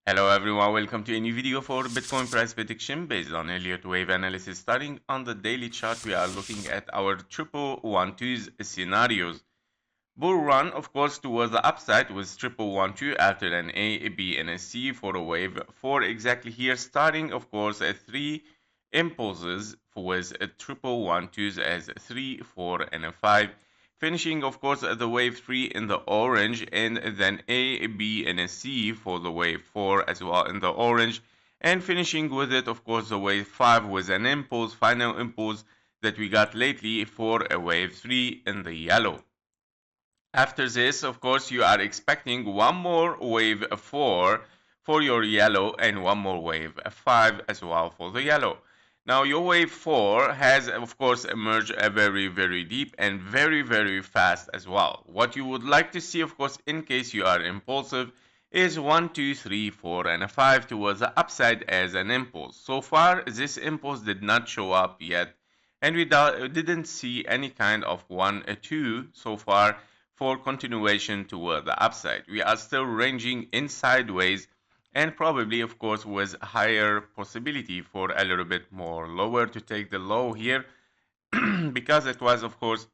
Hello everyone, welcome to a new video for Bitcoin price prediction based on Elliott wave analysis. Starting on the daily chart, we are looking at our triple 1-2s scenarios. Bull run, of course, towards the upside with triple 1-2 after an A, B, and a C for a wave 4 exactly here. Starting, of course, at 3 impulses with a triple 1-2s as 3, 4, and a 5. Finishing, of course, the wave 3 in the orange, and then A, B, and a C for the wave 4 as well in the orange. And finishing with it, of course, the wave 5 with an impulse, final impulse that we got lately for a wave 3 in the yellow. After this, of course, you are expecting one more wave 4 for your yellow and one more wave 5 as well for the yellow. Now your wave 4 has of course emerged very deep and very fast as well. What you would like to see, of course, in case you are impulsive, is 1, 2, 3, 4, and a 5 towards the upside as an impulse. So far this impulse did not show up yet, and we didn't see any kind of 1, 2 so far for continuation toward the upside. We are still ranging in sideways, and probably, of course, with higher possibility for a little bit more lower to take the low here because it was, of course,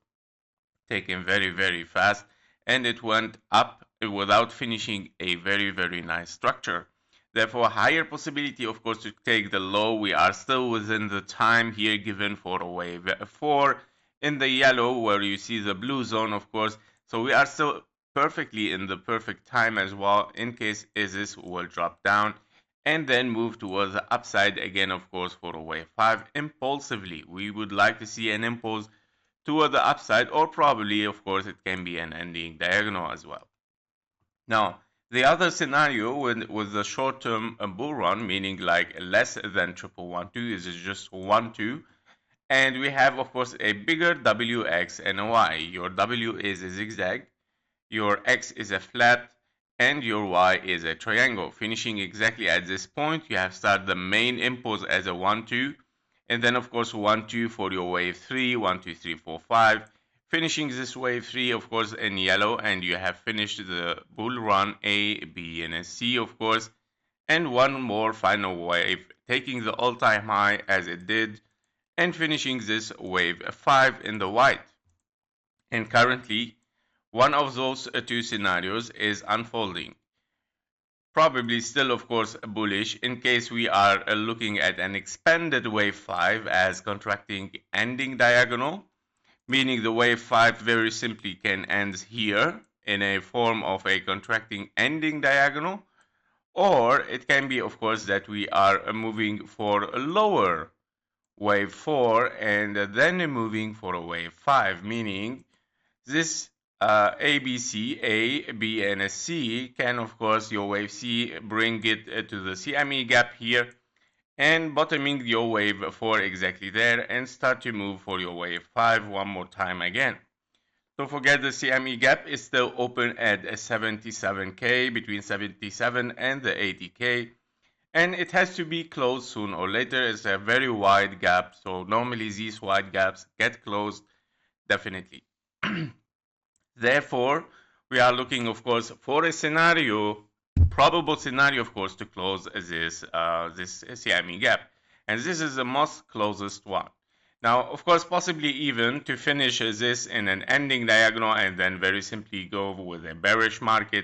taken very fast, and it went up without finishing a very nice structure. Therefore, higher possibility, of course, to take the low. We are still within the time here given for a wave 4 in the yellow, where you see the blue zone, of course. So we are still perfectly in the perfect time as well, in case this will drop down and then move towards the upside again, of course, for a wave 5 impulsively. We would like to see an impulse toward the upside, or probably, of course, it can be an ending diagonal as well. Now, the other scenario with the short-term bull run, meaning like less than triple 1-2, is just 1-2. And we have, of course, a bigger W, X, and a Y. Your W is a zigzag, your X is a flat, and your Y is a triangle. Finishing exactly at this point, you have started the main impulse as a 1-2, and then, of course, 1-2 for your wave 3, 1, 2, 3, 4, 5. Finishing this wave 3, of course, in yellow, and you have finished the bull run A, B, and a C, of course, and one more final wave, taking the all-time high as it did, and finishing this wave 5 in the white. And currently, one of those two scenarios is unfolding. Probably still, of course, bullish in case we are looking at an expanded wave 5 as contracting ending diagonal, meaning the wave 5 very simply can end here in a form of a contracting ending diagonal, or it can be, of course, that we are moving for a lower wave 4 and then moving for a wave 5, meaning this ABC, A, B, and a C can, of course, your wave C, bring it to the CME gap here and bottoming your wave 4 exactly there and start to move for your wave 5 one more time again. Don't forget the CME gap is still open at 77K, between 77 and the 80K. And it has to be closed soon or later. It's a very wide gap, so normally these wide gaps get closed definitely. Therefore, we are looking, of course, for a scenario, probable scenario, of course, to close this CME gap, and this is the most closest one. Now, of course, possibly even to finish this in an ending diagonal and then very simply go with a bearish market,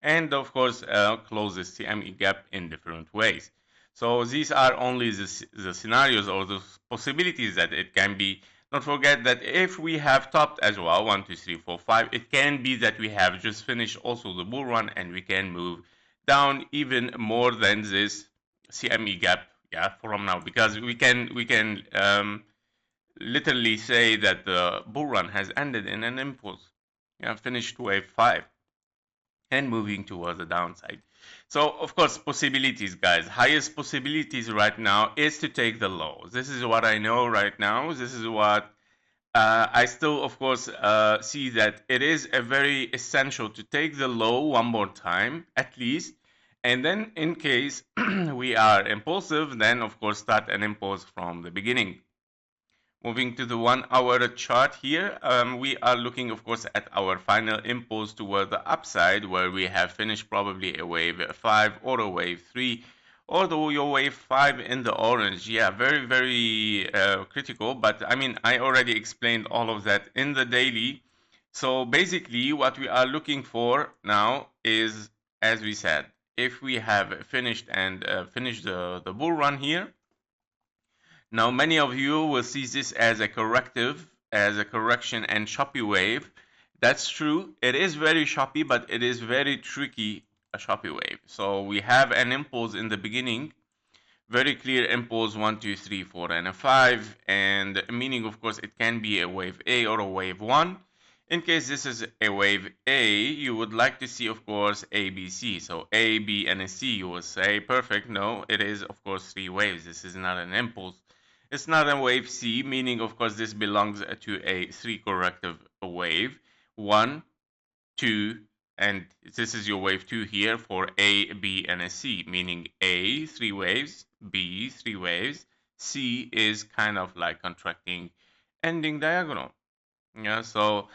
and of course close the CME gap in different ways. So these are only the scenarios or the possibilities that it can be. Don't forget that if we have topped as well, 1, 2, 3, 4, 5, it can be that we have just finished also the bull run and we can move down even more than this CME gap, yeah, from now, because we can literally say that the bull run has ended in an impulse, yeah, finished wave 5 and moving towards the downside. So, of course, possibilities, guys. Highest possibilities right now is to take the low. This is what I know right now. This is what I still, of course, see that it is a very essential to take the low one more time, at least. And then in case we are impulsive, then, of course, start an impulse from the beginning. Moving to the 1 hour chart here, we are looking, of course, at our final impulse toward the upside, where we have finished probably a wave 5 or a wave 3, or your wave 5 in the orange. Yeah, very, very critical, but I mean, I already explained all of that in the daily. So basically, what we are looking for now is, as we said, if we have finished and finished the bull run here. Now, many of you will see this as a corrective, as a correction and choppy wave. That's true. It is very choppy, but it is very tricky, a choppy wave. So we have an impulse in the beginning, very clear impulse 1, 2, 3, 4, and a 5. And meaning, of course, it can be a wave A or a wave 1. In case this is a wave A, you would like to see, of course, A, B, C. So A, B, and a C, you will say, perfect. No, it is, of course, 3 waves. This is not an impulse. It's not a wave C, meaning, of course, this belongs to a 3 corrective wave. 1, 2, and this is your wave 2 here for A, B, and a C, meaning A, 3 waves, B, 3 waves, C is kind of like contracting, ending diagonal. Yeah, so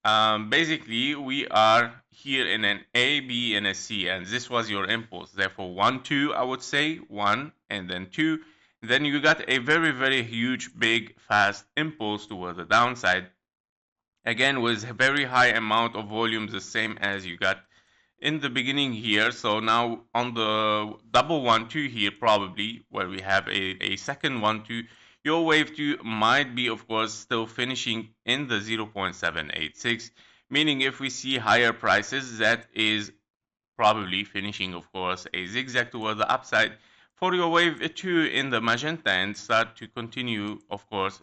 basically we are here in an A, B, and a C, and this was your impulse. Therefore, 1, 2, I would say 1, and then 2. Then you got a very, very huge, big, fast impulse toward the downside. Again, with a very high amount of volumes, the same as you got in the beginning here. So now on the double 1, 2 here, probably, where we have a second 1, 2, your wave 2 might be, of course, still finishing in the 0.786, meaning if we see higher prices, that is probably finishing, of course, a zigzag toward the upside for your wave 2 in the magenta and start to continue, of course,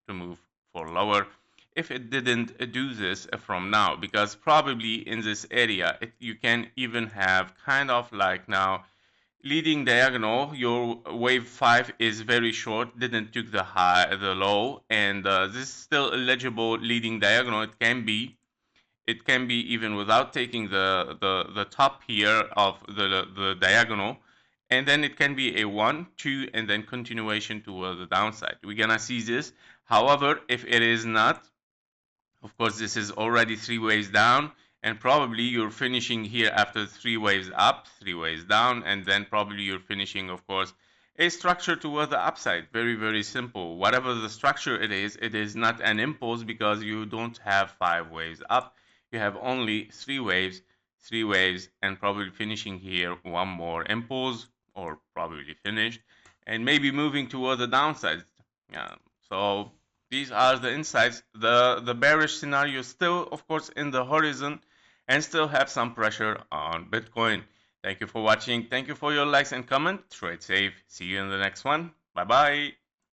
to move for lower if it didn't do this from now, because probably in this area you can even have kind of like now leading diagonal. Your wave 5 is very short, didn't took the high, the low, and this is still eligible leading diagonal. It can be even without taking the top here of the diagonal, and then it can be a 1, 2, and then continuation toward the downside. We're gonna see this. However, if it is not, of course, this is already 3 waves down, and probably you're finishing here after 3 waves up, 3 waves down, and then probably you're finishing, of course, a structure toward the upside. Very, very simple. Whatever the structure it is not an impulse because you don't have 5 waves up. You have only 3 waves, and probably finishing here one more impulse, or probably finished, and maybe moving toward the downside. Yeah. So these are the insights. The bearish scenario still, of course, in the horizon and still have some pressure on Bitcoin. Thank you for watching. Thank you for your likes and comment. Trade safe. See you in the next one. Bye bye.